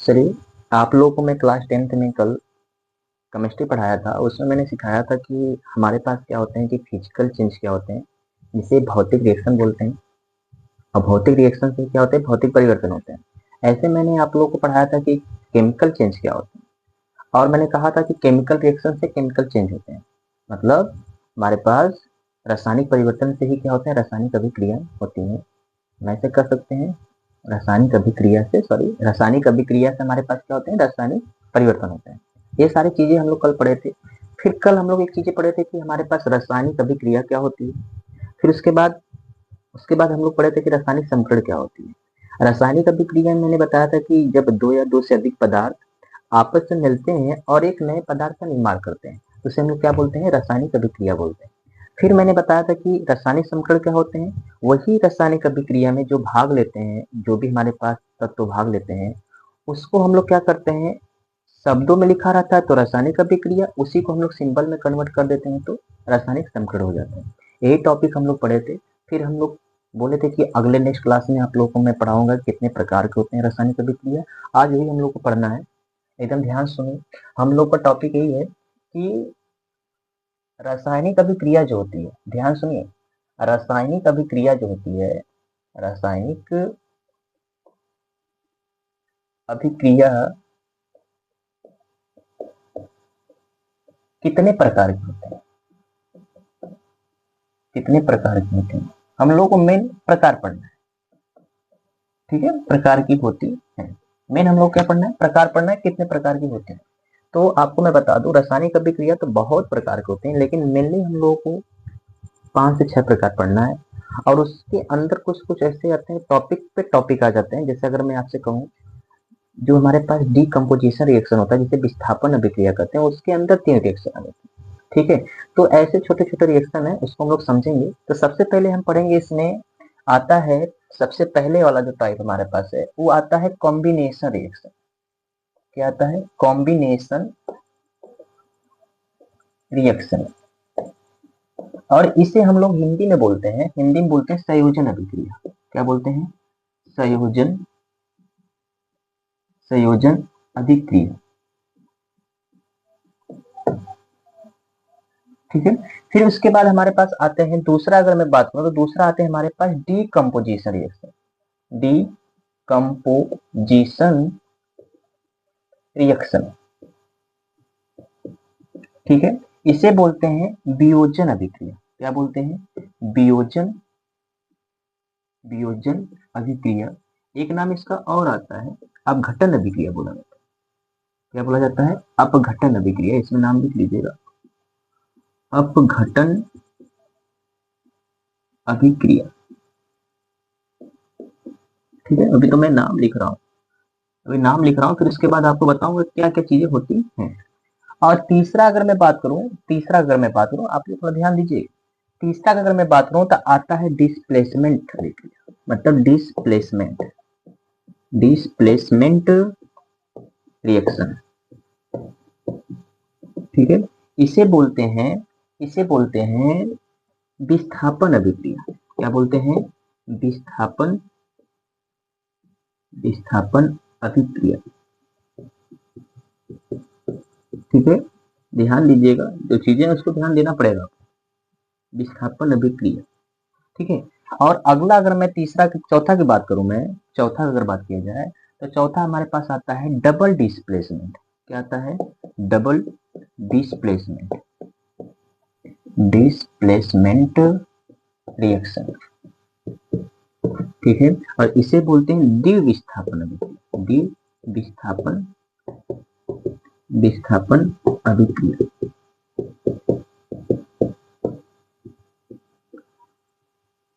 चलिए, आप लोगों को मैं क्लास 10th में कल केमिस्ट्री पढ़ाया था। उसमें मैंने सिखाया था कि हमारे पास क्या होते हैं कि फिजिकल चेंज क्या होते हैं, जिसे भौतिक रिएक्शन बोलते हैं। और भौतिक रिएक्शन से क्या होते हैं, भौतिक परिवर्तन होते हैं। ऐसे मैंने आप लोगों को पढ़ाया था कि केमिकल चेंज क्या होते हैं, और मैंने कहा था कि केमिकल रिएक्शन से केमिकल चेंज होते हैं। मतलब हमारे पास रासायनिक परिवर्तन से ही क्या होता है, रासायनिक अभिक्रिया होती है। हम ऐसे कर सकते हैं, रासायनिक अभिक्रिया से हमारे पास क्या होते हैं, रासायनिक परिवर्तन होते हैं। ये सारी चीजें हम लोग कल पढ़े थे। फिर कल हम लोग एक चीजें पढ़े थे कि हमारे पास रासायनिक अभिक्रिया क्या होती है। फिर उसके बाद हम लोग पढ़े थे कि रासायनिक संकरण क्या होती है। रासायनिक अभिक्रिया में मैंने बताया था कि जब दो या दो से अधिक पदार्थ आपस में मिलते हैं और एक नए पदार्थ का निर्माण करते हैं, तो उसे हम लोग क्या बोलते हैं, रासायनिक अभिक्रिया बोलते हैं। फिर मैंने बताया था कि रासायनिक संकरण क्या होते हैं, वही रासायनिक अभिक्रिया में जो भाग लेते हैं, जो भी हमारे पास तत्व भाग लेते हैं, उसको हम लोग क्या करते हैं, शब्दों में लिखा रहता है तो रासायनिक अभिक्रिया, उसी को हम लोग सिंबल में कन्वर्ट कर देते हैं तो रासायनिक संकरण हो जाता है। यही टॉपिक हम लोग पढ़े थे। फिर हम लोग बोले थे कि अगले नेक्स्ट क्लास में आप लोगों को मैं पढ़ाऊंगा कितने प्रकार के होते हैं रासायनिक अभिक्रिया। आज वही हम लोग को पढ़ना है। एकदम ध्यान सुनिए, हम लोग का टॉपिक यही है कि रासायनिक अभिक्रिया जो होती है, ध्यान सुनिए, रासायनिक अभिक्रिया जो होती है, रासायनिक अभिक्रिया कितने प्रकार के होते हैं, कितने प्रकार के होते हैं, हम लोग को मेन प्रकार पढ़ना है। ठीक है, प्रकार की होती है, मेन हम लोग क्या पढ़ना है, प्रकार पढ़ना है, कितने प्रकार की होते हैं। तो आपको मैं बता दूं, रासायनिक अभिक्रिया तो बहुत प्रकार के होते हैं, लेकिन मेनली हम लोगों को 5 से 6 प्रकार पढ़ना है। और उसके अंदर कुछ कुछ ऐसे आते हैं, टॉपिक पे टॉपिक आ जाते हैं। जैसे अगर मैं आपसे कहूँ, जो हमारे पास डीकम्पोजिशन रिएक्शन होता है, जिसे विस्थापन अभिक्रिया कहते हैं, उसके अंदर 3 रिएक्शन आ जाते हैं। ठीक है, तो ऐसे छोटे छोटे रिएक्शन है, उसको हम लोग समझेंगे। तो सबसे पहले हम पढ़ेंगे, इसमें आता है सबसे पहले वाला जो टाइप हमारे पास है, वो आता है कॉम्बिनेशन रिएक्शन। क्या आता है, कॉम्बिनेशन रिएक्शन। और इसे हम लोग हिंदी में बोलते हैं, हिंदी में बोलते हैं संयोजन अभिक्रिया। क्या बोलते हैं, संयोजन, संयोजन अभिक्रिया। ठीक है, फिर उसके बाद हमारे पास आते हैं दूसरा, अगर मैं बात करूं तो दूसरा आते हैं हमारे पास डीकम्पोजिशन रिएक्शन। डीकम्पोजिशन रिएक्शन, ठीक है, इसे बोलते हैं वियोजन अभिक्रिया। क्या बोलते हैं, वियोजन, वियोजन अभिक्रिया। एक नाम इसका और आता है अपघटन अभिक्रिया बोला जाता है। क्या बोला जाता है, अपघटन अभिक्रिया, इसमें नाम लिख लीजिएगा, अपघटन अभिक्रिया। ठीक है, अभी तो मैं नाम लिख रहा हूँ, अभी नाम लिख रहा हूँ, फिर उसके बाद आपको बताऊंगा क्या क्या चीजें होती हैं। और तीसरा अगर मैं बात करूं, आप लोग थोड़ा ध्यान दीजिए। तीसरा अगर मैं बात करूं तो आता है डिस्प्लेसमेंट अभिक्रिया। मतलब डिस्प्लेसमेंट, डिस्प्लेसमेंट रिएक्शन। ठीक है, इसे बोलते हैं, इसे बोलते हैं विस्थापन अभिक्रिया। क्या बोलते हैं, विस्थापन, विस्थापन अभिक्रिया। ठीक है, ध्यान दीजिएगा, जो चीजें उसको ध्यान देना पड़ेगा, विस्थापन अभिक्रिया। ठीक है, और अगला अगर मैं चौथा की बात करूं, मैं चौथा अगर बात किया जाए तो चौथा हमारे पास आता है डबल डिस्प्लेसमेंट। क्या आता है, डबल डिस्प्लेसमेंट, डिस्प्लेसमेंट रिएक्शन। ठीक है, और इसे बोलते हैं द्विविस्थापन अभिक्रिया, द्विविस्थापन, विस्थापन अभिक्रिया।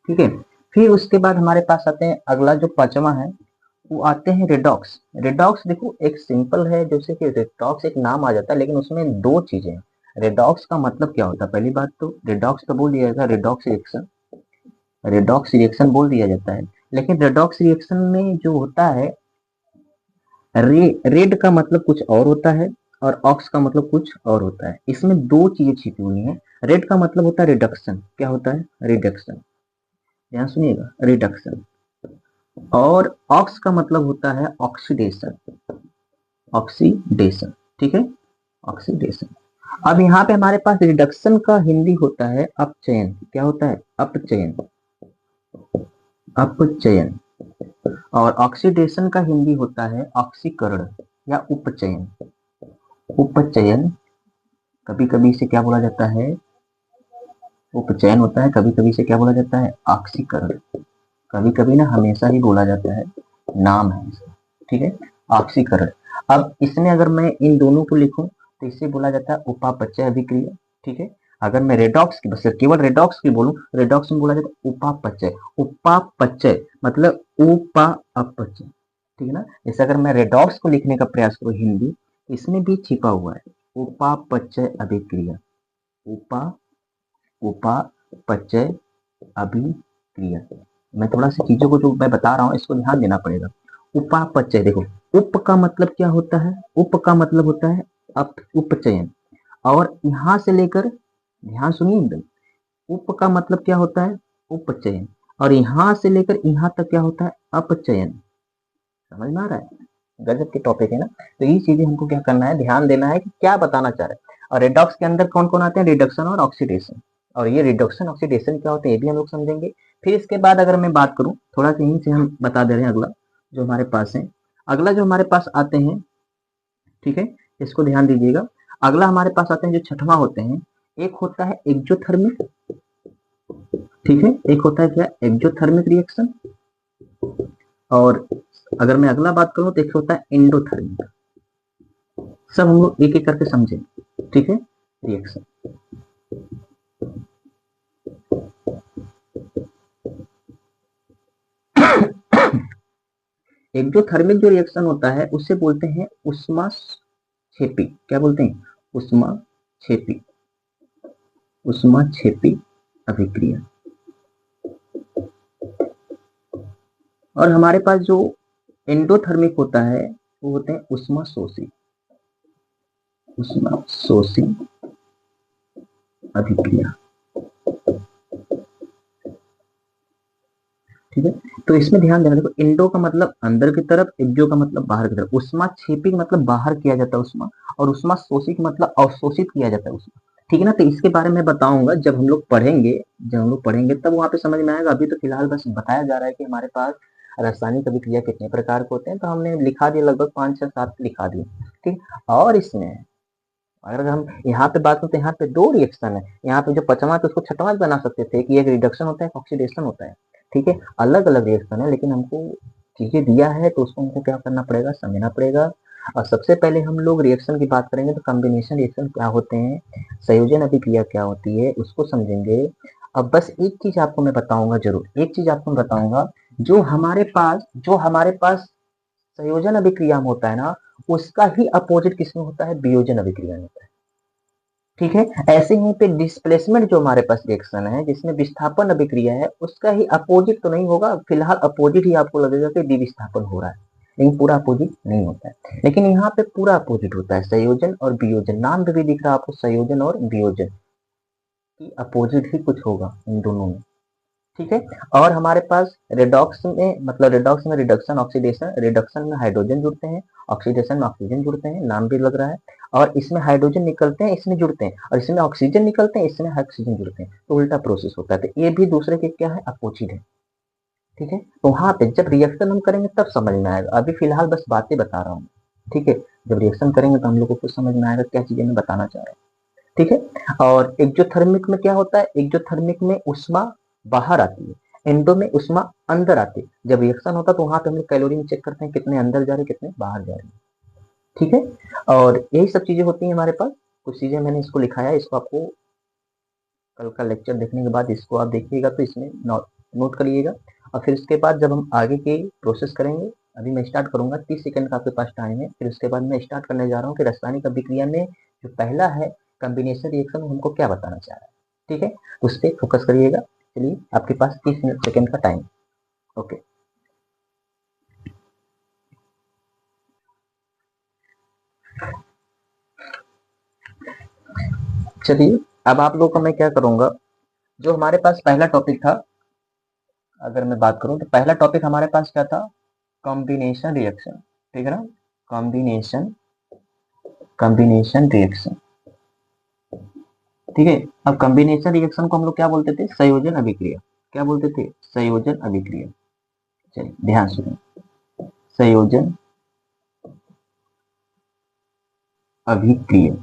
ठीक है, फिर उसके बाद हमारे पास आते हैं, अगला जो पांचवा है वो आते हैं रेडॉक्स। रेडॉक्स देखो एक सिंपल है, जैसे कि रेडॉक्स एक नाम आ जाता है, लेकिन उसमें दो चीजें हैं। रेडॉक्स का मतलब क्या होता है, पहली बात तो रेडॉक्स तो बोल दिया जाता है, रेडॉक्स रिएक्शन, रेडॉक्स रिएक्शन बोल दिया जाता है। लेकिन रेडॉक्स रिएक्शन में जो होता है, रेड का मतलब कुछ और होता है और ऑक्स का मतलब कुछ और होता है। इसमें दो चीजें छिपी हुई हैं। रेड का मतलब होता है रिडक्शन। क्या होता है, रिडक्शन, ध्यान सुनिएगा, रिडक्शन। और ऑक्स का मतलब होता है ऑक्सीडेशन। ऑक्सीडेशन, ठीक है, ऑक्सीडेशन। अब यहाँ पे हमारे पास रिडक्शन का हिंदी होता है अपचयन। क्या होता है? अपचयन, अपचयन। और ऑक्सीडेशन का हिंदी होता है ऑक्सीकरण या उपचयन, उपचयन। कभी कभी इसे क्या बोला जाता है? उपचयन होता है, कभी कभी इसे क्या बोला जाता है? ऑक्सीकरण। कभी कभी ना, हमेशा ही बोला जाता है, नाम है इसका, ठीक है, ऑक्सीकरण। अब इसमें अगर मैं इन दोनों को लिखूं तो इसे बोला जाता है उपापचय अभिक्रिया, ठीक है। अगर मैं रेडॉक्स की, बस केवल रेडॉक्स की बोलूं, रेडॉक्स में बोला जाता है उपापचय। उपापचय मतलब उपा अपचय, ठीक है ना। जैसे अगर मैं रेडॉक्स को लिखने का प्रयास करूं हिंदी, इसमें भी छिपा हुआ है उपापचय अभिक्रिया, उपा उपापचय अभिक्रिया। मैं थोड़ा सी चीजों को जो मैं बता रहा हूँ इसको ध्यान देना पड़ेगा। उपापचय, देखो, उप का मतलब क्या होता है? उप का मतलब होता है उपचयन। और यहां से लेकर, ध्यान सुनिए एकदम, उप का मतलब क्या होता है? उपचयन। और यहां से लेकर यहां तक क्या होता है? अपचयन। समझ में आ रहा है? गजब के टॉपिक है ना। तो ये चीजें हमको क्या करना है, ध्यान देना है कि क्या बताना चाह रहे हैं। और रेडॉक्स के अंदर कौन कौन आते हैं? रिडक्शन और ऑक्सीडेशन। और ये रिडक्शन ऑक्सीडेशन क्या होते हैं ये भी हम लोग समझेंगे। फिर इसके बाद अगर मैं बात करूं, थोड़ा सा यहीं से हम बता दे रहे हैं अगला जो हमारे पास है। अगला जो हमारे पास आते हैं, ठीक है, इसको ध्यान दीजिएगा। अगला हमारे पास आते हैं जो छठवां होते हैं, एक होता है एक्जोथर्मिक, ठीक है, एक होता है क्या? Exothermic reaction. और अगर मैं अगला बात करूं तो एक होता है एंडोथर्मिक। सब हम लोग एक एक करके समझें, ठीक है। रिएक्शन, एक जो थर्मिक जो रिएक्शन होता है उसे बोलते हैं उष्मा क्षेपी। क्या बोलते हैं? उष्मा क्षेपी, उष्मा क्षेपी अभिक्रिया। और हमारे पास जो एंडोथर्मिक होता है वो होते हैं उष्मा शोषी, उष्मा शोषी अभिक्रिया, ठीक है। तो इसमें ध्यान देना, देखो, इंडो का मतलब अंदर की तरफ, एक्जो का मतलब बाहर की तरफ, उष्मा क्षेपी का मतलब बाहर किया जाता है उष्मा, और उष्मा शोषी का मतलब अवशोषित किया जाता है उष्मा, ठीक है ना। तो इसके बारे में बताऊंगा जब हम लोग पढ़ेंगे, जब हम लोग पढ़ेंगे तब वहां पे समझ में आएगा। अभी तो फिलहाल बस बताया जा रहा है कि हमारे पास रासायनिक अभिक्रिया कितने प्रकार के होते हैं, तो हमने लिखा दिया, लगभग 5 6 7 लिखा दिए, ठीक। और इसमें अगर हम यहाँ पे बात करते हैं, यहाँ पे दो रिएक्शन है, यहाँ पे जो पचवा है तो उसको छठवां भी बना सकते थे कि एक रिडक्शन होता है, ऑक्सीडेशन होता है, ठीक है। अलग अलग रिएक्शन है, लेकिन हमको चीजें दिया है तो उसको हमको क्या करना पड़ेगा? समझना पड़ेगा। और सबसे पहले हम लोग रिएक्शन की बात करेंगे तो कॉम्बिनेशन रिएक्शन क्या होते हैं, संयोजन अभिक्रिया क्या होती है उसको समझेंगे। अब बस एक चीज आपको मैं बताऊंगा, जरूर एक चीज आपको मैं बताऊंगा, जो हमारे पास संयोजन अभिक्रिया में होता है ना, उसका ही अपोजिट किसमें होता है? वियोजन अभिक्रिया में होता है, ठीक है। ऐसे ही पे डिस्प्लेसमेंट जो हमारे पास रिएक्शन है जिसमें विस्थापन अभिक्रिया है, उसका ही अपोजिट तो नहीं होगा, फिलहाल अपोजिट ही आपको लगेगा कि विस्थापन हो रहा है, लेकिन पूरा अपोजिट नहीं होता है। लेकिन यहाँ पे पूरा अपोजिट होता है, संयोजन और वियोजन। नाम पे भी दिख रहा है आपको, संयोजन और वियोजन की अपोजिट ही कुछ होगा इन दोनों में, ठीक है। और हमारे पास रेडॉक्स में, मतलब रेडॉक्स में रिडक्शन ऑक्सीडेशन, रिडक्शन में हाइड्रोजन जुड़ते हैं, ऑक्सीडेशन में ऑक्सीजन जुड़ते हैं, नाम भी लग रहा है। और इसमें हाइड्रोजन निकलते हैं, इसमें जुड़ते हैं, और इसमें ऑक्सीजन निकलते हैं, इसमें ऑक्सीजन जुड़ते हैं, तो उल्टा प्रोसेस होता है। तो ये भी दूसरे के क्या है? अपोजिट है, ठीक है। तो वहां पे जब रिएक्शन हम करेंगे तब समझ में आएगा, अभी फिलहाल बस बातें बता रहा हूँ, ठीक है। जब रिएक्शन करेंगे तो हम लोग को कुछ समझ में आएगा क्या चीजें मैं बताना चाह रहा हूँ, ठीक है। और एक्जोथर्मिक में क्या होता है? एक्जोथर्मिक में उष्मा बाहर आती है, एंडो में उष्मा अंदर आती है। जब रिएक्शन होता है तो वहां पे हम लोग कैलोरी में चेक करते हैं कितने अंदर जा रहे हैं कितने बाहर जा रहे हैं, ठीक है। और यही सब चीजें होती हैं हमारे पास। कुछ चीजें मैंने इसको लिखाया है, इसको आपको कल का लेक्चर देखने के बाद इसको आप देखिएगा तो इसमें नोट करिएगा। और फिर उसके बाद जब हम आगे की प्रोसेस करेंगे, अभी मैं स्टार्ट करूंगा, 30 सेकंड का आपके पास टाइम है, फिर उसके बाद मैं स्टार्ट करने जा रहा हूँ कि रासायनिक अभिक्रिया में जो पहला है कॉम्बिनेशन रिएक्शन, हमको क्या बताना चाह रहा है, ठीक है। उस पर फोकस करिएगा। चलिए, आपके पास 30 सेकंड का टाइम, ओके। चलिए, अब आप लोगों को मैं क्या करूंगा, जो हमारे पास पहला टॉपिक था, अगर मैं बात करूं तो पहला टॉपिक हमारे पास क्या था? कॉम्बिनेशन रिएक्शन, ठीक है ना, कॉम्बिनेशन कॉम्बिनेशन रिएक्शन। ठीक है, अब कॉम्बिनेशन रिएक्शन को हम लोग क्या बोलते थे? संयोजन अभिक्रिया। क्या बोलते थे? संयोजन अभिक्रिया। चलिए ध्यान सुनिए, संयोजन अभिक्रिया।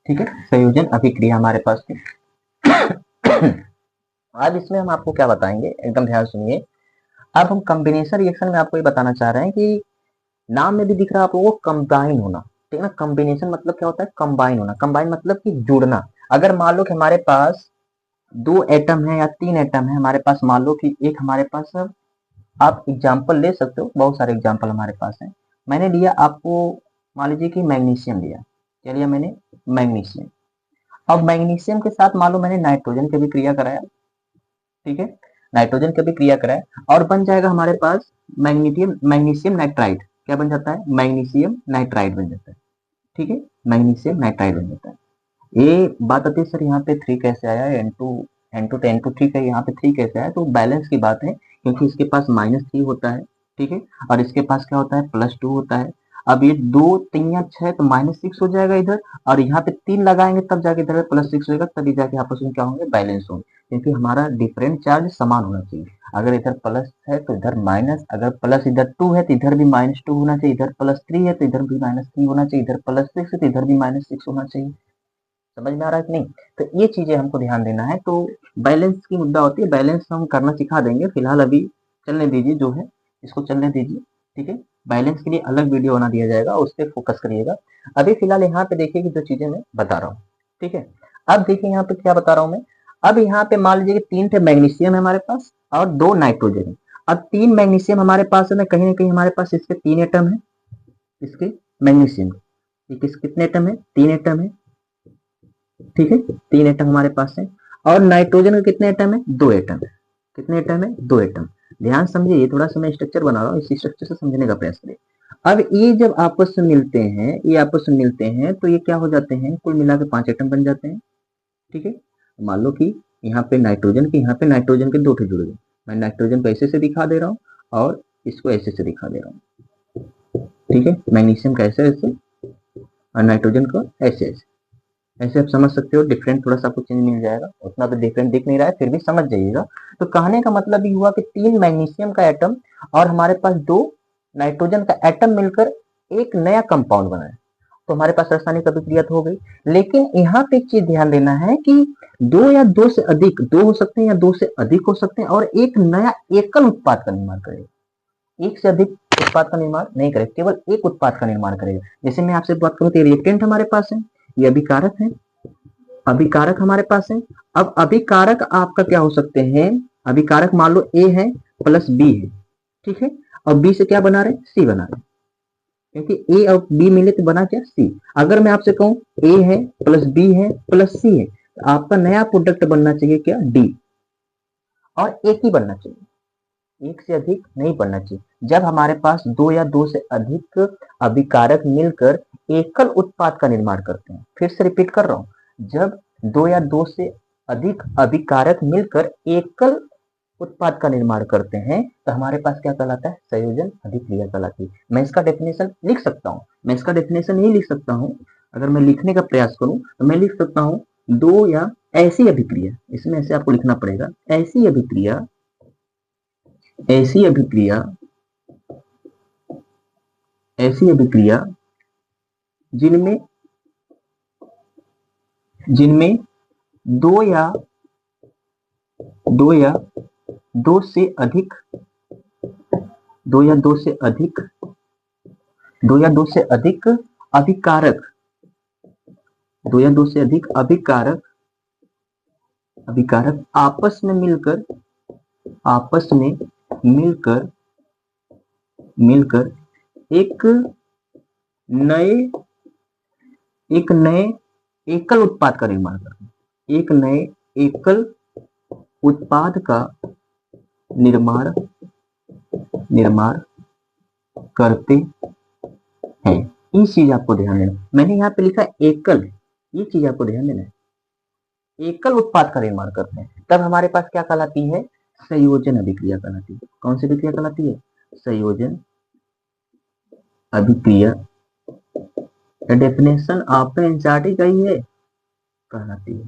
ठीक है, संयोजन अभिक्रिया हमारे पास थी। आज इसमें हम आपको क्या बताएंगे, एकदम ध्यान सुनिए। अब हम कॉम्बिनेशन रिएक्शन में आपको ये बताना चाह रहे हैं कि नाम में भी दिख रहा है आप लोगों को कंबाइन होना। ठीक है ना, कॉम्बिनेशन मतलब क्या होता है? कंबाइन होना। कंबाइन मतलब कि जुड़ना। अगर मान लो कि हमारे पास दो एटम है या तीन एटम है, हमारे पास मान लो कि एक हमारे पास, आप एग्जाम्पल ले सकते हो, बहुत सारे एग्जाम्पल हमारे पास है। मैंने लिया आपको, मान लीजिए कि मैग्नीशियम लिया। क्या लिया मैंने? मैग्नीशियम। अब मैग्नीशियम के साथ मान लो मैंने नाइट्रोजन की भी क्रिया कराया। ठीक है, नाइट्रोजन की भी क्रिया कराया और बन जाएगा हमारे पास मैग्नीशियम नाइट्राइड। क्या बन जाता है? मैग्नीशियम नाइट्राइड बन जाता है। ठीक है, मैग्नीशियम नाइट्राइड बन जाता है। ये बात आती है सर यहाँ पे थ्री कैसे आया? एन टू टेन टू ठीक है, यहाँ पे थ्री कैसे आया? तो बैलेंस की बात है, क्योंकि इसके पास -3 होता है। ठीक है, और इसके पास क्या होता है? +2 होता है। अब ये 2 3 या 6 तो -6 हो जाएगा इधर, और यहाँ पे 3 लगाएंगे तब जाके इधर +6 होगा, तभी जाके आपस में क्या होंगे? बैलेंस होंगे। क्योंकि हमारा डिफरेंट चार्ज समान होना चाहिए। अगर इधर प्लस है तो इधर माइनस, अगर प्लस इधर 2 है तो इधर भी -2 होना चाहिए, इधर +3 है तो इधर भी -3 होना चाहिए, इधर +6 है तो इधर भी -6 होना चाहिए। समझ में आ रहा है कि नहीं? तो ये चीजें हमको ध्यान देना है। तो बैलेंस की मुद्दा होती है, बैलेंस हम करना सिखा देंगे। फिलहाल अभी चलने दीजिए, जो है इसको चलने दीजिए। ठीक है, बैलेंस के लिए अलग वीडियो बना दिया जाएगा, उस पर फोकस करिएगा। अभी फिलहाल यहाँ पे देखिए कि जो चीजें मैं बता रहा हूँ। ठीक है, अब देखिए यहाँ पे क्या बता रहा हूँ मैं। अब यहाँ पे मान लीजिए कि 3 थे मैग्नीशियम है हमारे पास और 2 नाइट्रोजन है। अब 3 मैग्नीशियम हमारे पास है ना, कहीं ना कहीं हमारे पास इसके 3 एटम है। इसके मैग्नीशियम कितने एटम है? 3 एटम है। ठीक है, 3 एटम हमारे पास है। और नाइट्रोजन के कितने एटम है? 2 एटम है। कितने एटम है? 2 एटम। ध्यान समझिए, ये थोड़ा सा मैं स्ट्रक्चर बना रहा हूँ, इस स्ट्रक्चर से समझने का प्रयास करिए। अब ये जब आपस में मिलते हैं, ये आपस में मिलते हैं तो ये क्या हो जाते हैं? कुल मिला के 5 एटम बन जाते हैं। ठीक है, मान लो कि यहाँ पे नाइट्रोजन के, यहाँ पे नाइट्रोजन के 2 थे जुड़ गए। मैं नाइट्रोजन को ऐसे से दिखा दे रहा हूँ और इसको ऐसे से दिखा दे रहा हूँ। ठीक है, मैग्नीशियम का ऐसे ऐसे और नाइट्रोजन को ऐसे ऐसे। ऐसे आप समझ सकते हो, डिफरेंट थोड़ा सा आपको चेंज मिल जाएगा, उतना तो डिफरेंट दिख नहीं रहा है, फिर भी समझ जाइएगा। तो कहने का मतलब ये हुआ कि 3 मैग्नीशियम का एटम और हमारे पास 2 नाइट्रोजन का एटम मिलकर एक नया कंपाउंड बना है। तो हमारे पास रासायनिक अभिक्रिया तो हो गई। लेकिन यहाँ पे एक चीज ध्यान देना है कि 2 या 2 से अधिक, 2 हो सकते हैं या 2 से अधिक हो सकते हैं, और एक नया एकल उत्पाद का निर्माण करेगा। एक से अधिक उत्पाद का निर्माण नहीं करेगा, केवल एक उत्पाद का निर्माण करेगा। जैसे मैं आपसे बात करूं तो रिएक्टेंट हमारे पास है, ये अभिकारक है। अभिकारक हमारे पास है। अब अभिकारक आपका क्या हो सकते हैं? अभिकारक मान लो ए है प्लस बी है। ठीक है, और बी से क्या बना रहे? सी बना रहे। क्योंकि ए और बी मिले तो बना क्या? सी। अगर मैं आपसे कहूं ए है प्लस बी है प्लस सी है, तो आपका नया प्रोडक्ट बनना चाहिए क्या? डी। और एक ही बनना चाहिए, एक से अधिक नहीं बनना चाहिए। जब हमारे पास 2 या 2 से अधिक अभिकारक मिलकर एकल उत्पाद का निर्माण करते हैं, फिर से रिपीट कर रहा हूं, जब 2 या 2 से अधिक अभिकारक मिलकर एकल उत्पाद का निर्माण करते हैं तो हमारे पास क्या कहलाता है? संयोजन अभिक्रिया कहलाती है। मैं इसका डेफिनेशन लिख सकता हूँ, मैं इसका डेफिनेशन नहीं लिख सकता हूँ। अगर मैं लिखने का प्रयास करूं तो मैं लिख सकता हूँ, दो या ऐसी अभिक्रिया, इसमें ऐसे आपको लिखना पड़ेगा, ऐसी अभिक्रिया, ऐसी अभिक्रिया, ऐसी अभिक्रिया जिनमें जिनमें दो या दो या दो से अधिक दो या दो से अधिक दो या दो से अधिक अभिकारक, दो या दो से अधिक अभिकारक अभिकारक आपस में मिलकर मिलकर एक नए एक नए एकल उत्पाद का निर्माण करते हैं, एक नए एकल उत्पाद का निर्माण निर्माण करते हैं। ये चीज आपको ध्यान देना, मैंने यहाँ पे लिखा एकल, ये चीज आपको ध्यान देना है। एकल उत्पाद का निर्माण करते हैं, तब हमारे पास क्या कहलाती है? संयोजन अभिक्रिया कहलाती है। कौन सी अभिक्रिया कहलाती है? संयोजन अभिक्रिया, डेफिनेशन आपने एनसीईआरटी कही है, कहलाती है।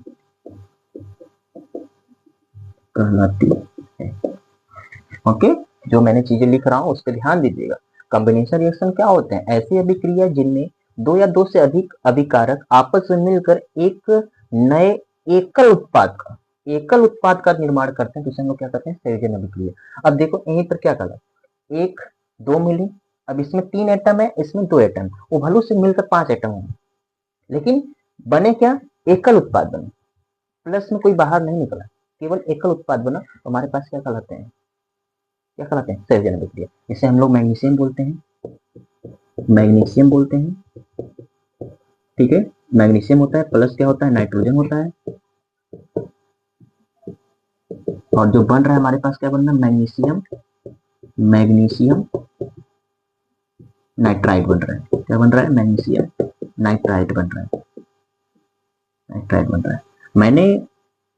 ओके, जो मैंने चीजें लिख रहा हूँ उस पर ध्यान दीजिएगा। कॉम्बिनेशन रिएक्शन क्या होते हैं? ऐसी अभिक्रिया जिनमें दो या दो से अधिक अभिकारक आपस में मिलकर एक नए एकल उत्पाद का निर्माण करते हैं, तो इसे हम लोग क्या कहते हैं? संयोजन अभिक्रिया। अब देखो यहीं पर क्या कहा, एक दो मिली, अब इसमें 3 एटम है, इसमें 2 एटम, वो भलू से मिलकर 5 एटम होंगे, लेकिन बने क्या? एकल उत्पाद बने, प्लस में कोई बाहर नहीं निकला, केवल एकल उत्पाद बना, तो हमारे पास क्या कहलाते हैं? संयोजन अभिक्रिया। इसे हम लोग मैग्नीशियम बोलते हैं, ठीक है। मैग्नीशियम होता है, प्लस क्या होता है? नाइट्रोजन होता है, और जो बन रहा है हमारे पास क्या बन रहा है? मैग्नीशियम नाइट्राइड बन रहा है। क्या बन रहा है? मैग्नीशियम नाइट्राइड बन रहा है। मैंने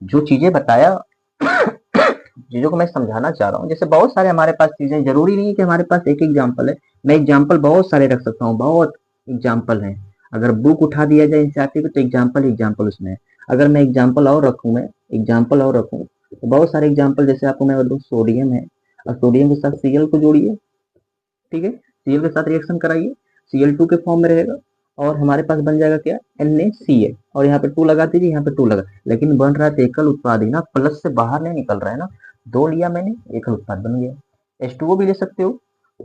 जो चीजें बताया, चीजों को मैं समझाना चाह रहा हूँ, जैसे बहुत सारे हमारे पास चीजें, जरूरी नहीं है कि हमारे पास एक एग्जाम्पल है, मैं एग्जाम्पल बहुत सारे रख सकता हूँ, बहुत एग्जाम्पल है। अगर बुक उठा दिया जाए एनसीईआरटी तो एग्जाम्पल उसमें है। अगर मैं एग्जाम्पल और रखूँ तो बहुत सारे एग्जाम्पल, जैसे आपको मैं बताऊँ, सोडियम है, और सोडियम के साथ Cl को जोड़िए, ठीक है, Cl के साथ रिएक्शन कराइए, Cl2 के फॉर्म में रहेगा, और हमारे पास बन जाएगा क्या? NaCl, और यहाँ पे 2 लगा दीजिए, यहाँ पे 2 लगा, लेकिन बन रहा है एकल उत्पाद ही ना, प्लस से बाहर नहीं निकल रहा है ना। 2 लिया मैंने, एकल उत्पाद बन गया। H2O भी ले सकते हो,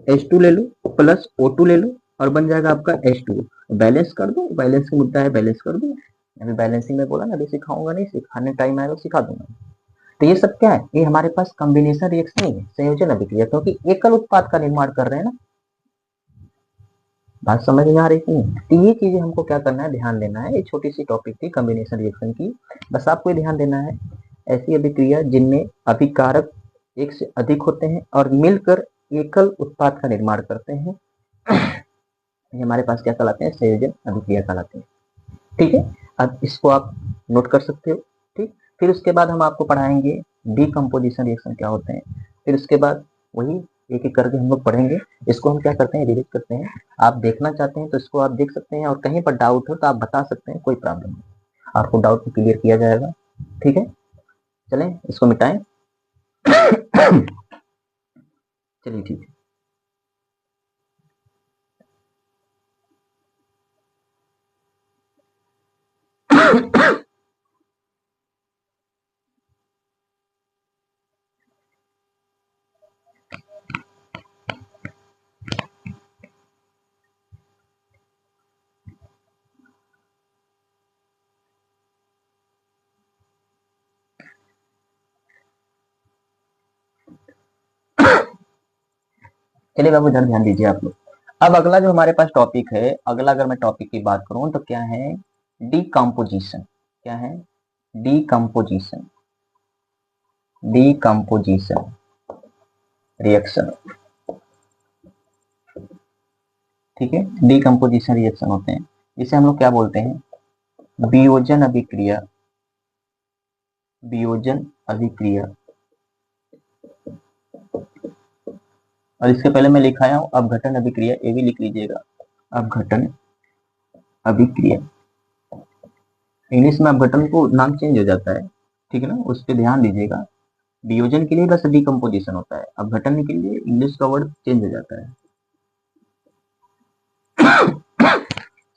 H2 ले लो प्लस O2 ले लो, और बन जाएगा आपका H2O। बैलेंस कर दो, बैलेंस का मुद्दा है, बैलेंस कर दो। अभी बैलेंसिंग में बोला ना, अभी सिखाऊंगा नहीं, सिखाने टाइम आएगा सिखा दूंगा। तो ये सब क्या है? ये हमारे पास कॉम्बिनेशन रिएक्शन नहीं है, संयोजन अभिक्रिया, क्योंकि एकल उत्पाद का निर्माण कर रहे हैं ना। बात समझ में आ रही थी? तो ये चीजें हमको क्या करना है? ध्यान देना है। ये छोटी सी टॉपिक थी कॉम्बिनेशन रिएक्शन की, बस आपको ध्यान देना है। ऐसी अभिक्रिया जिनमें अभिकारक एक से अधिक होते हैं और मिलकर एकल उत्पाद का निर्माण करते हैं, ये हमारे पास क्या कहलाते हैं? संयोजन अभिक्रिया कहलाते हैं, ठीक है। अब इसको आप नोट कर सकते हो, ठीक। फिर उसके बाद हम आपको पढ़ाएंगे डीकम्पोजिशन रिएक्शन क्या होते हैं, फिर उसके बाद वही एक एक करके हम लोग पढ़ेंगे। इसको हम क्या करते हैं? रिविज करते हैं। आप देखना चाहते हैं तो इसको आप देख सकते हैं, और कहीं पर डाउट हो तो आप बता सकते हैं, कोई प्रॉब्लम नहीं, आपको डाउट को क्लियर किया जाएगा, ठीक है। चलें इसको मिटाएं। चलिए ठीक है। चलिए बाबू इधर ध्यान दीजिए आप लोग। अब अगला जो हमारे पास टॉपिक है, अगला अगर मैं टॉपिक की बात करूं तो क्या है? डीकम्पोजिशन। क्या है? डीकम्पोजिशन, डीकम्पोजिशन रिएक्शन, ठीक है। डीकम्पोजिशन रिएक्शन होते हैं, जिसे हम लोग क्या बोलते हैं? वियोजन अभिक्रिया, वियोजन अभिक्रिया। और इसके पहले मैं लिखाया हूं अपघटन अभिक्रिया, ये भी लिख लीजिएगा, अपघटन अभिक्रिया। इंग्लिश में अपघटन को नाम चेंज हो जाता है, ठीक है ना, उस पर ध्यान दीजिएगा। वियोजन के लिए बस डीकम्पोजिशन होता है, अपघटन के लिए इंग्लिश का वर्ड चेंज हो जाता है।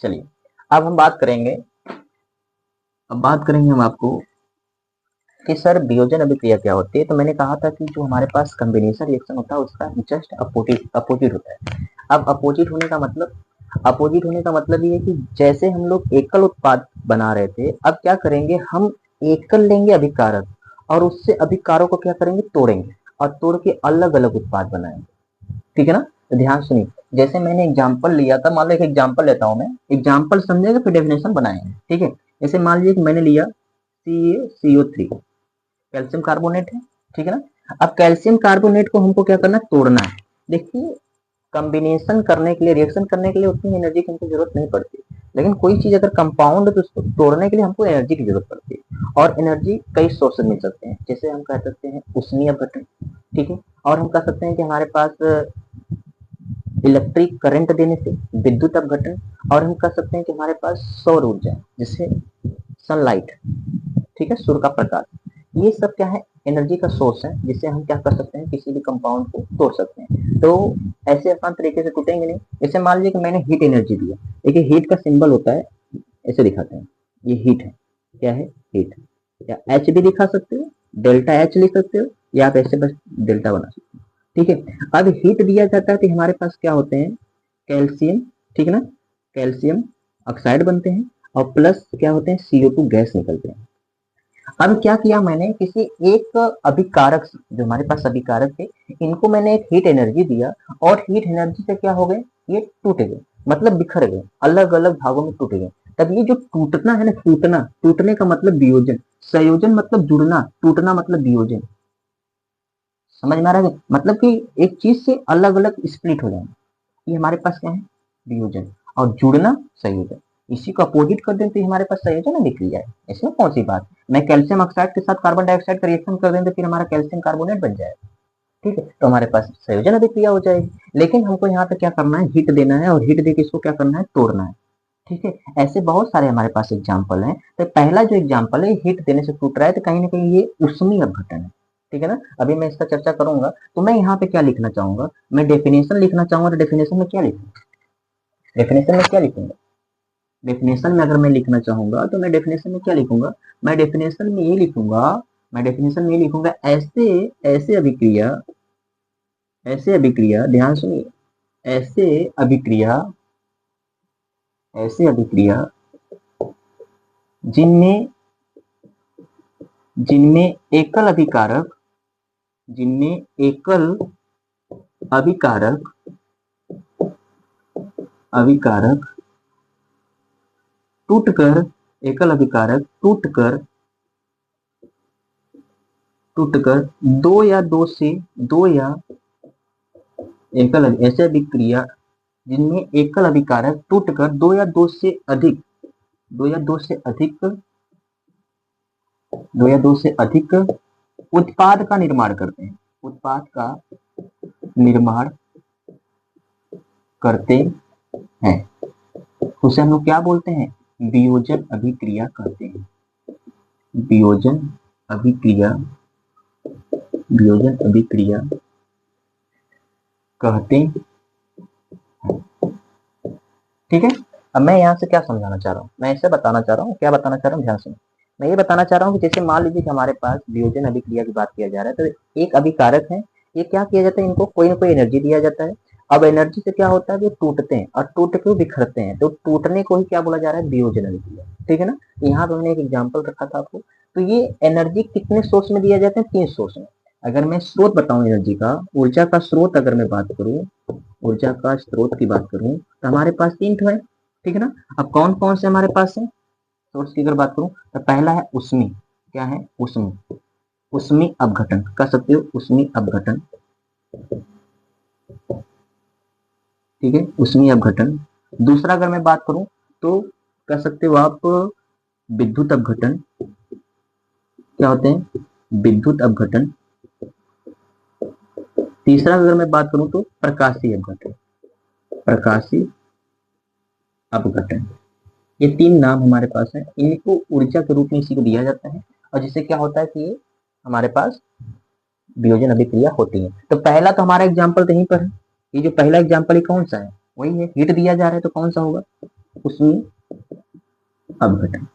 चलिए अब हम बात करेंगे, हम आपको कि सर वियोजन अभिक्रिया क्या होती है। तो मैंने कहा था कि जो हमारे पास कॉम्बिनेशन रिएक्शन होता है उसका जस्ट अपोजिट होता है। अब अपोजिट होने का मतलब ये है कि जैसे हम लोग एकल उत्पाद बना रहे थे, अब क्या करेंगे? हम एकल लेंगे अभिकारक, और उससे अभिकारक को क्या करेंगे? तोड़ेंगे, और तोड़ के अलग अलग उत्पाद बनाएंगे, ठीक है ना। तो ध्यान सुनिए, जैसे मैंने एग्जाम्पल लिया था, मान लो एक एग्जाम्पल लेता हूं मैं, एग्जाम्पल समझेगा फिर डेफिनेशन बनाएंगे, ठीक है। जैसे मान लीजिए कि मैंने लिया CaCO3, कैल्शियम कार्बोनेट है, ठीक है ना। अब कैल्शियम कार्बोनेट को हमको क्या करना है? तोड़ना है। देखिए कॉम्बिनेशन करने के लिए, रिएक्शन करने के लिए उतनी एनर्जी की हमको जरूरत नहीं पड़ती, लेकिन कोई चीज अगर कंपाउंड है तो उसको तोड़ने के लिए हमको एनर्जी की जरूरत पड़ती है, और एनर्जी कई सोर्स से मिल सकते हैं। जैसे हम कह सकते हैं उष्मीय अपघटन, ठीक है, और हम कह सकते हैं कि हमारे पास इलेक्ट्रिक करंट देने से, विद्युत अपघटन, और हम कह सकते हैं कि हमारे पास सौर ऊर्जा जिससे सनलाइट, ठीक है, सूर्य का प्रकाश, ये सब क्या है, एनर्जी का सोर्स है जिससे हम क्या कर सकते हैं, किसी भी कंपाउंड को तोड़ सकते हैं। तो ऐसे आसान तरीके से टूटेंगे नहीं। जैसे मान लीजिए कि मैंने हीट एनर्जी दिया, देखिए हीट का सिंबल होता है, ऐसे दिखाते हैं, ये हीट है, क्या है, हीट, या एच भी दिखा सकते हो, डेल्टा एच लिख सकते हो, या आप ऐसे बस डेल्टा बना सकते हो, ठीक है। अब हीट दिया जाता है तो हमारे पास क्या होते हैं, कैल्शियम, ठीक है ना, कैल्शियम ऑक्साइड बनते हैं, और प्लस क्या होते हैं, CO2 गैस निकलते हैं। अब क्या किया मैंने, किसी एक अभिकारक जो हमारे पास अभिकारक थे, इनको मैंने एक हीट एनर्जी दिया, और हीट एनर्जी से क्या हो गए, ये टूट गए, मतलब बिखर गए, अलग अलग भागों में टूट गए। तब ये जो टूटना है ना, टूटना, टूटने का मतलब वियोजन, संयोजन मतलब जुड़ना, टूटना मतलब वियोजन, समझ में आ रहा है, मतलब कि एक चीज से अलग अलग स्प्लिट हो जाना, ये हमारे पास क्या है, वियोजन, और जुड़ना संयोजन, इसी को अपोजिट कर दें तो हमारे पास संयोजन अभिक्रिया है, इसमें कौन सी बात, मैं कैल्शियम ऑक्साइड के साथ कार्बन डाइऑक्साइड का रिएक्शन कर दें तो फिर हमारा कैल्शियम कार्बोनेट बन जाएगा, ठीक है, तो हमारे पास संयोजन अभिक्रिया हो जाएगी। लेकिन हमको यहाँ पे क्या करना है, हीट देना है, और हीट देके इसको क्या करना है, तोड़ना है, ठीक है। ऐसे बहुत सारे हमारे पास एग्जाम्पल हैं। तो पहला जो एग्जाम्पल है, हीट देने से टूट रहा है, तो कहीं ना कहीं ये उष्मीय अपघटन है, ठीक है ना। अभी मैं इसका चर्चा करूंगा, तो मैं यहाँ पे क्या लिखना चाहूंगा, मैं डेफिनेशन लिखना चाहूंगा, तो डेफिनेशन में क्या लिखूंगा, डेफिनेशन में क्या लिखूंगा, डेफिनेशन में अगर मैं लिखना चाहूंगा तो मैं डेफिनेशन में क्या लिखूंगा, मैं डेफिनेशन में ये लिखूंगा, मैं डेफिनेशन में ये लिखूंगा, ऐसे ऐसे अभिक्रिया, ऐसे अभिक्रिया, ध्यान सुनिए, ऐसे अभिक्रिया, ऐसे अभिक्रिया जिनमें जिनमें एकल अभिकारक, जिनमें एकल अभिकारक, अभिकारक टूटकर, एकल अभिकारक टूटकर, टूटकर दो या दो से, दो या एकल, ऐसे अभिक्रिया जिनमें एकल अभिकारक टूटकर दो या दो से अधिक, दो या दो से अधिक, दो या दो से अधिक उत्पाद का निर्माण करते हैं, उत्पाद का निर्माण करते हैं, उसे हम लोग क्या बोलते हैं, वियोजन अभिक्रिया कहते हैं, वियोजन अभिक्रिया, वियोजन अभिक्रिया कहते हैं, ठीक है। अब मैं यहाँ से क्या समझाना चाह रहा हूँ, मैं इसे बताना चाह रहा हूँ, क्या बताना चाह रहा हूँ, ध्यान सुनो। मैं ये बताना चाह रहा हूँ कि जैसे मान लीजिए कि हमारे पास वियोजन अभिक्रिया की बात किया जा रहा है, तो एक अभिकारक है, ये क्या किया जाता है, इनको कोई ना कोई एनर्जी दिया जाता है। अब एनर्जी से क्या होता है, वो टूटते हैं, और टूट के बिखरते हैं, तो टूटने को ही क्या बोला जा रहा है, वियोजन अभिक्रिया, ठीक है ना। यहाँ पे मैंने एक एग्जाम्पल रखा था आपको। तो ये एनर्जी कितने सोर्स में दिया जाते हैं, 3 सोर्स में। अगर मैं स्रोत बताऊं एनर्जी का, ऊर्जा का स्रोत अगर मैं बात करूं, ऊर्जा का स्रोत की बात करूं, तो हमारे पास 3 है, ठीक है ना। अब कौन कौन से हमारे पास है सोर्स की अगर बात करूं, तो पहला है उष्मी, क्या है, उष्मी, उष्मी अपघटन कह सकते हो, उष्मी अपघटन, ठीक है, उष्मी अपघटन। दूसरा अगर मैं बात करूं तो कह सकते हो आप विद्युत अपघटन, क्या होते हैं, विद्युत अपघटन। तीसरा अगर मैं बात करूं तो प्रकाशीय अपघटन, प्रकाशीय अपघटन। ये 3 नाम हमारे पास है, इनको ऊर्जा के रूप में इसी को दिया जाता है, और जिससे क्या होता है कि ये हमारे पास वियोजन अभिक्रिया होती है। तो पहला तो हमारा एग्जाम्पल तो यहीं पर है, ये जो पहला एग्जाम्पल है कौन सा है, वही है, हीट दिया जा रहा है, तो कौन सा होगा, उसमें अपघटन,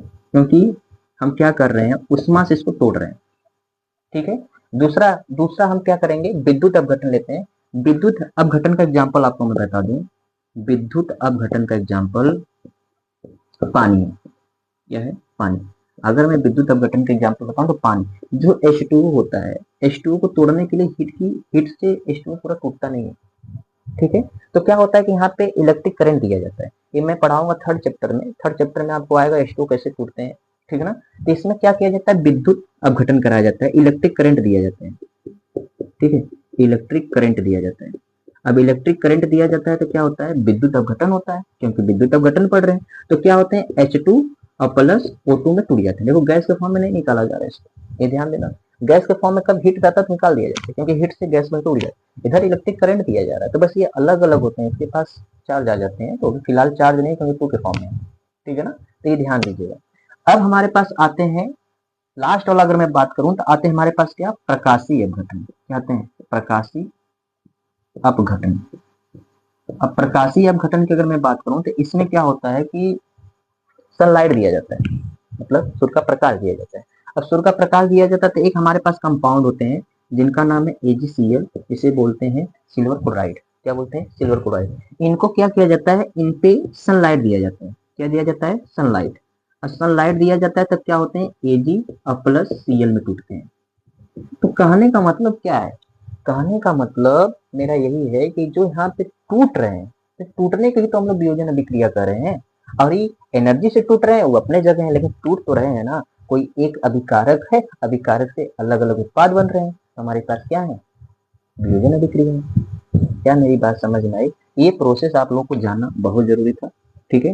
क्योंकि हम क्या कर रहे हैं, उष्मा से इसको तोड़ रहे हैं, ठीक है। दूसरा दूसरा हम क्या करेंगे, विद्युत अपघटन लेते हैं। विद्युत अपघटन का एग्जाम्पल आपको मैं बता दूं, विद्युत अपघटन का एग्जाम्पल पानी है, यह है पानी। अगर मैं विद्युत अपघटन का एग्जाम्पल बताऊं तो पानी, जो H2O होता है, H2O को तोड़ने के लिए हीट से H2O पूरा टूटता नहीं है, ठीक है। तो क्या होता है कि यहाँ पे इलेक्ट्रिक करंट दिया जाता है, ये मैं पढ़ाऊंगा 3rd चैप्टर में, 3rd चैप्टर में आपको आएगा H2O कैसे टूटते हैं, ठीक है ना। तो इसमें क्या किया जाता है, विद्युत अपघटन कराया जाता है, इलेक्ट्रिक करंट दिया जाता है, ठीक है, इलेक्ट्रिक करंट दिया जाता है। अब इलेक्ट्रिक करंट दिया जाता है तो क्या होता है, विद्युत अपघटन होता है, क्योंकि विद्युत अपघटन पढ़ रहे हैं। तो क्या होते हैं, H2 और प्लस O2 में टूट जाते हैं। देखो गैस के फॉर्म में नहीं निकाला जा रहा है इसको, ये ध्यान देना, गैस के फॉर्म में कब हीट रहता है तो निकाल दिया जाता है, क्योंकि हीट से गैस में टूट जाता है। इधर इलेक्ट्रिक करंट दिया जा रहा है, तो बस ये अलग अलग होते हैं, इसके पास चार्ज आ जाते हैं, तो फिलहाल चार्ज नहीं क्योंकि टू के फॉर्म में है, ठीक है ना। तो ये ध्यान दीजिएगा। अब हमारे पास आते हैं लास्ट वाला, अगर मैं बात करूं तो आते हैं हमारे पास क्या, प्रकाशीय अपघटन। क्या आते हैं, प्रकाशीय अपघटन। अब प्रकाशीय अपघटन की अगर मैं बात करूं तो इसमें क्या होता है कि सनलाइट दिया जाता है, मतलब सूर्य का प्रकाश दिया जाता है। अब सूर्य का प्रकाश दिया जाता है तो एक हमारे पास कंपाउंड होते हैं जिनका नाम है AgCl, इसे बोलते हैं सिल्वर क्लोराइड। क्या बोलते हैं, सिल्वर क्लोराइड। इनको क्या किया जाता है, इन पे सनलाइट दिया जाता है। क्या दिया जाता है, सनलाइट। और सनलाइट दिया जाता है तब क्या होते हैं, Ag+Cl में टूटते हैं। तो कहने का मतलब क्या है, कहने का मतलब मेरा यही है कि जो यहाँ पे टूट रहे हैं, तो टूटने के लिए तो हम लोग वियोजन अभिक्रिया कर रहे हैं, और ये एनर्जी से टूट रहे हैं वो अपने जगह है, लेकिन टूट तो रहे हैं ना। कोई एक अभिकारक है, अभिकारक से अलग अलग उत्पाद बन रहे हैं, तो हमारे पास क्या है, वियोजन अभिक्रिया है। क्या मेरी बात समझ में आई। ये प्रोसेस आप लोगों को जानना बहुत जरूरी था, ठीक है।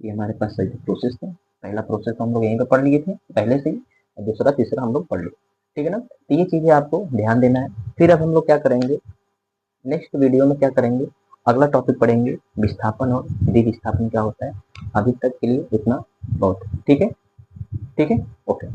ये हमारे पास सही प्रोसेस था। पहला प्रोसेस हम लोग यहीं पे पढ़ लिए थे पहले से ही, और दूसरा तीसरा हम लोग पढ़ लिए, ठीक है ना। तो ये चीजें आपको ध्यान देना है। फिर अब हम लोग क्या करेंगे, नेक्स्ट वीडियो में क्या करेंगे, अगला टॉपिक पढ़ेंगे विस्थापन और विधि विस्थापन क्या होता है। अभी तक के लिए इतना बहुत, ठीक है, ठीक है, ओके।